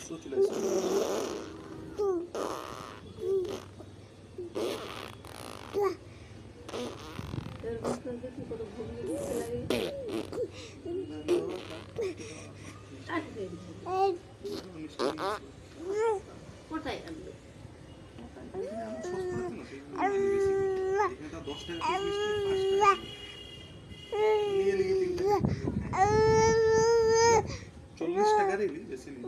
তো চলে আসছে। কোথায় আনলো? এখানে 10 টাকা পিস মিষ্টি 5 টাকা নিয়ে নিয়ে 3 টাকা 40 টাকা রে বেশি নেই।